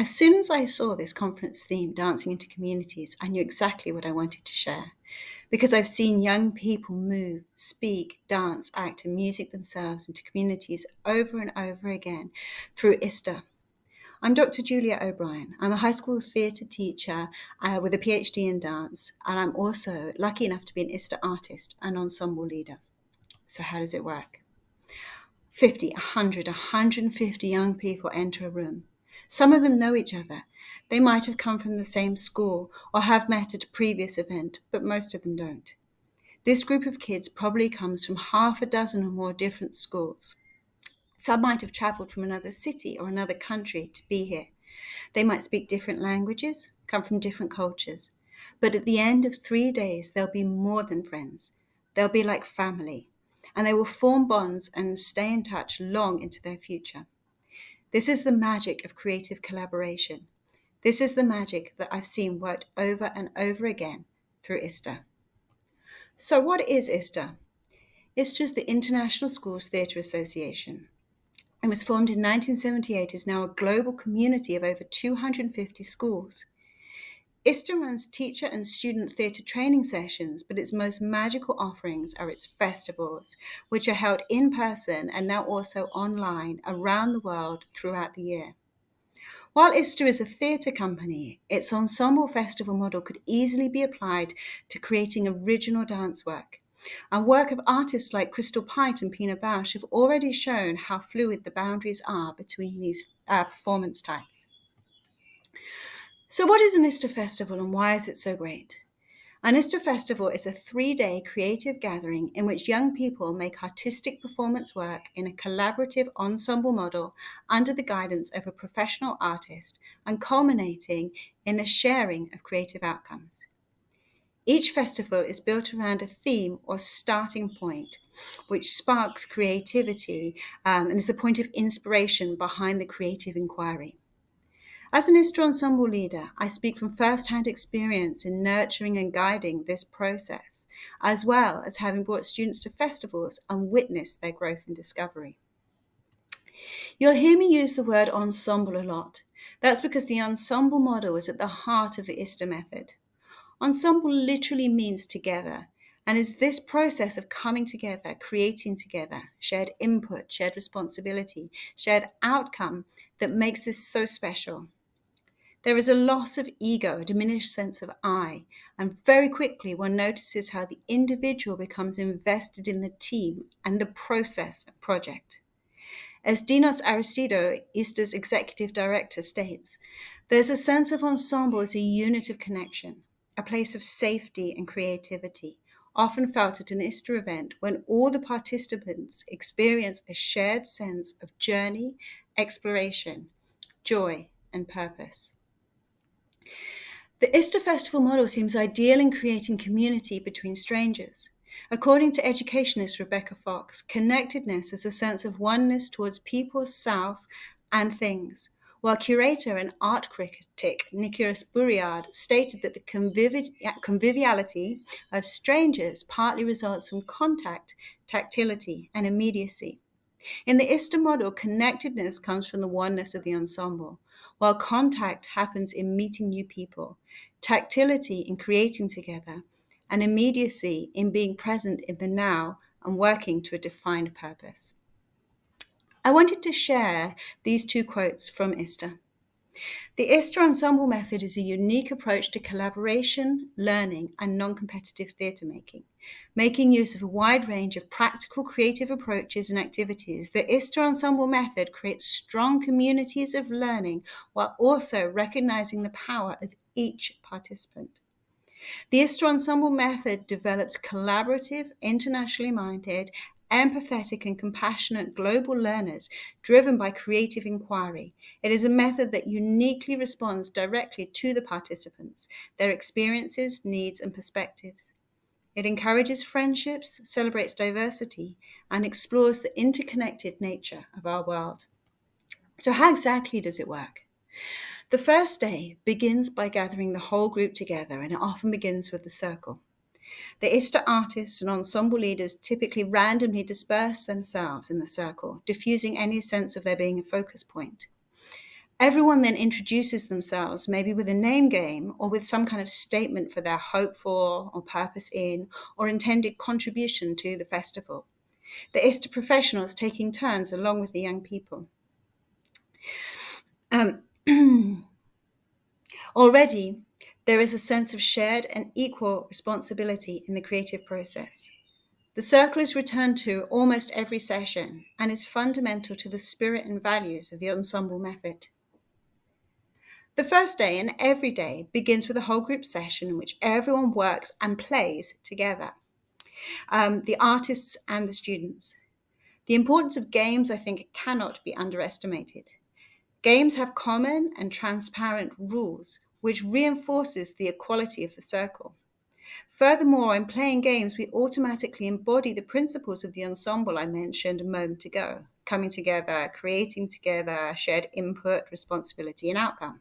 As soon as I saw this conference theme, Dancing into Communities, I knew exactly what I wanted to share. Because I've seen young people move, speak, dance, act, and music themselves into communities over and over again through Ista. I'm Dr. Juliette O'Brien. I'm a high school theatre teacher with a PhD in dance, and I'm also lucky enough to be an Ista artist and ensemble leader. So how does it work? 50, 100, 150 young people enter a room. Some of them know each other. They might have come from the same school or have met at a previous event, but most of them don't. This group of kids probably comes from half a dozen or more different schools. Some might have travelled from another city or another country to be here. They might speak different languages, come from different cultures. But at the end of 3 days, they'll be more than friends. They'll be like family. And they will form bonds and stay in touch long into their future. This is the magic of creative collaboration. This is the magic that I've seen worked over and over again through Ista. So what is Ista? Ista is the International Schools Theatre Association. It was formed in 1978, is now a global community of over 250 schools. Ista runs teacher and student theatre training sessions, but its most magical offerings are its festivals, which are held in person and now also online around the world throughout the year. While Ista is a theatre company, its ensemble festival model could easily be applied to creating original dance work. And work of artists like Crystal Pite and Pina Bausch have already shown how fluid the boundaries are between these performance types. So what is an Ista Festival and why is it so great? An Ista Festival is a 3-day creative gathering in which young people make artistic performance work in a collaborative ensemble model under the guidance of a professional artist and culminating in a sharing of creative outcomes. Each festival is built around a theme or starting point, which sparks creativity and is the point of inspiration behind the creative inquiry. As an Ista ensemble leader, I speak from first-hand experience in nurturing and guiding this process, as well as having brought students to festivals and witnessed their growth and discovery. You'll hear me use the word ensemble a lot. That's because the ensemble model is at the heart of the Ista method. Ensemble literally means together, and is this process of coming together, creating together, shared input, shared responsibility, shared outcome that makes this so special. There is a loss of ego, a diminished sense of I, and very quickly one notices how the individual becomes invested in the team and the process and project. As Dinos Aristido, Ista's executive director, states, there's a sense of ensemble as a unit of connection, a place of safety and creativity, often felt at an Ista event when all the participants experience a shared sense of journey, exploration, joy, and purpose. The Ista Festival model seems ideal in creating community between strangers. According to educationist Rebecca Fox, connectedness is a sense of oneness towards people, self, and things, while curator and art critic Nicholas Buriard stated that the conviviality of strangers partly results from contact, tactility, and immediacy. In the Ista model, connectedness comes from the oneness of the ensemble, while contact happens in meeting new people, tactility in creating together, and immediacy in being present in the now and working to a defined purpose. I wanted to share these 2 quotes from Ista. The Ista ensemble method is a unique approach to collaboration, learning, and non-competitive theatre making use of a wide range of practical creative approaches and activities. The Ista ensemble method creates strong communities of learning while also recognizing the power of each participant. The Ista ensemble method develops collaborative, internationally minded, empathetic and compassionate global learners driven by creative inquiry. It is a method that uniquely responds directly to the participants, their experiences, needs, and perspectives. It encourages friendships, celebrates diversity, and explores the interconnected nature of our world. So how exactly does it work? The first day begins by gathering the whole group together, and it often begins with the circle. The Ista artists and ensemble leaders typically randomly disperse themselves in the circle, diffusing any sense of there being a focus point. Everyone then introduces themselves, maybe with a name game or with some kind of statement for their hope for or purpose in or intended contribution to the festival. The Ista professionals taking turns along with the young people. Already, there is a sense of shared and equal responsibility in the creative process. The circle is returned to almost every session and is fundamental to the spirit and values of the ensemble method. The first day and every day begins with a whole group session in which everyone works and plays together, the artists and the students. The importance of games, I think, cannot be underestimated. Games have common and transparent rules, which reinforces the equality of the circle. Furthermore, in playing games, we automatically embody the principles of the ensemble I mentioned a moment ago: coming together, creating together, shared input, responsibility, and outcome.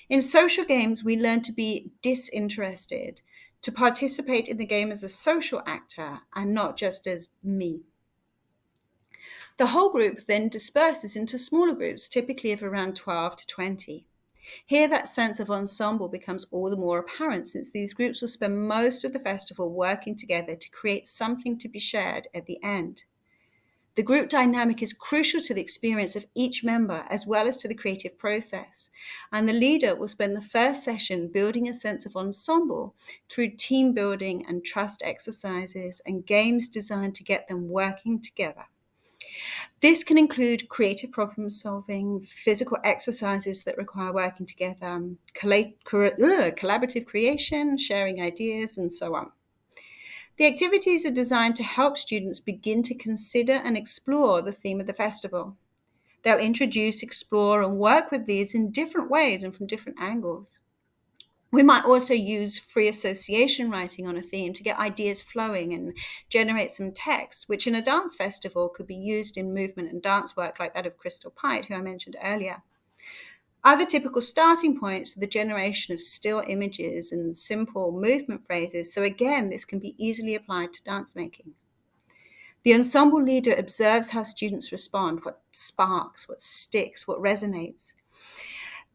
In social games, we learn to be disinterested, to participate in the game as a social actor and not just as me. The whole group then disperses into smaller groups, typically of around 12 to 20. Here, that sense of ensemble becomes all the more apparent, since these groups will spend most of the festival working together to create something to be shared at the end. The group dynamic is crucial to the experience of each member as well as to the creative process, and the leader will spend the first session building a sense of ensemble through team building and trust exercises and games designed to get them working together. This can include creative problem solving, physical exercises that require working together, collaborative creation, sharing ideas, and so on. The activities are designed to help students begin to consider and explore the theme of the festival. They'll introduce, explore, and work with these in different ways and from different angles. We might also use free association writing on a theme to get ideas flowing and generate some text, which in a dance festival could be used in movement and dance work like that of Crystal Pite, who I mentioned earlier. Other typical starting points are the generation of still images and simple movement phrases, so again, this can be easily applied to dance making. The ensemble leader observes how students respond, what sparks, what sticks, what resonates.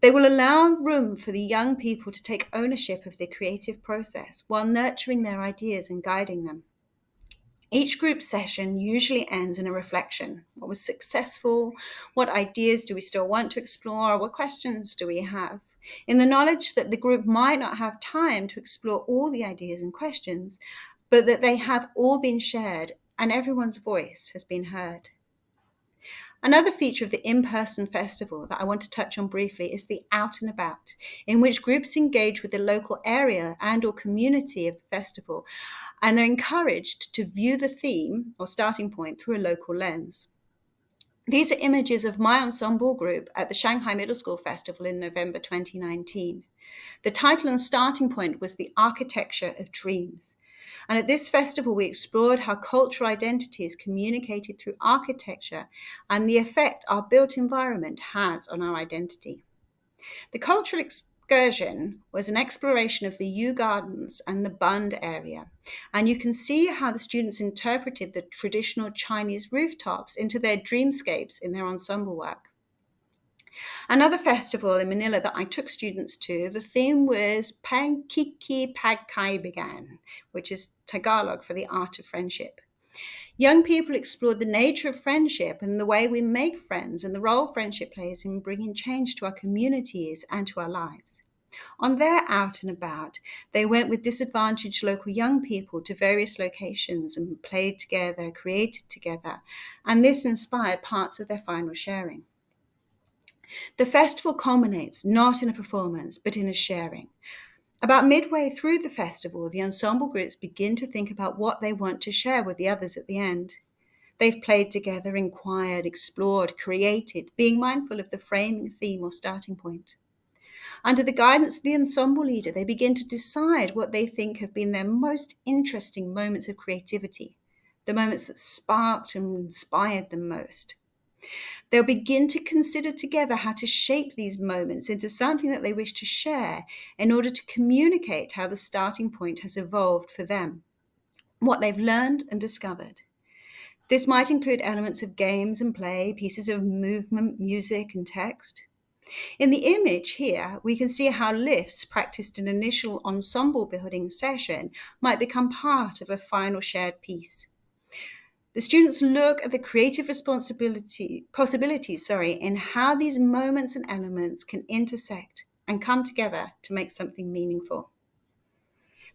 They will allow room for the young people to take ownership of their creative process while nurturing their ideas and guiding them. Each group session usually ends in a reflection. What was successful? What ideas do we still want to explore? What questions do we have? In the knowledge that the group might not have time to explore all the ideas and questions, but that they have all been shared and everyone's voice has been heard. Another feature of the in-person festival that I want to touch on briefly is the out and about, in which groups engage with the local area and or community of the festival and are encouraged to view the theme or starting point through a local lens. These are images of my ensemble group at the Shanghai Middle School Festival in November 2019. The title and starting point was The Architecture of Dreams. And at this festival, we explored how cultural identity is communicated through architecture and the effect our built environment has on our identity. The cultural excursion was an exploration of the Yew Gardens and the Bund area, and you can see how the students interpreted the traditional Chinese rooftops into their dreamscapes in their ensemble work. Another festival in Manila that I took students to, the theme was Pagkiki Pagkaibigan, which is Tagalog for the art of friendship. Young people explored the nature of friendship and the way we make friends and the role friendship plays in bringing change to our communities and to our lives. On their out and about, they went with disadvantaged local young people to various locations and played together, created together, and this inspired parts of their final sharing. The festival culminates not in a performance, but in a sharing. About midway through the festival, the ensemble groups begin to think about what they want to share with the others at the end. They've played together, inquired, explored, created, being mindful of the framing theme or starting point. Under the guidance of the ensemble leader, they begin to decide what they think have been their most interesting moments of creativity, the moments that sparked and inspired them most. They'll begin to consider together how to shape these moments into something that they wish to share in order to communicate how the starting point has evolved for them, what they've learned and discovered. This might include elements of games and play, pieces of movement, music, and text. In the image here, we can see how lifts practiced in an initial ensemble building session might become part of a final shared piece. The students look at the creative possibilities in how these moments and elements can intersect and come together to make something meaningful.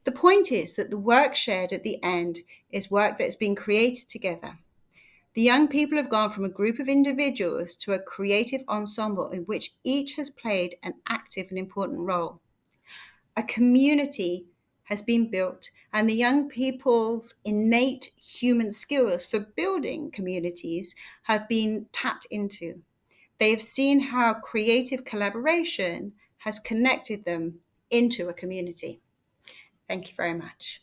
The point is that the work shared at the end is work that has been created together. The young people have gone from a group of individuals to a creative ensemble in which each has played an active and important role. A community has been built, and the young people's innate human skills for building communities have been tapped into. They have seen how creative collaboration has connected them into a community. Thank you very much.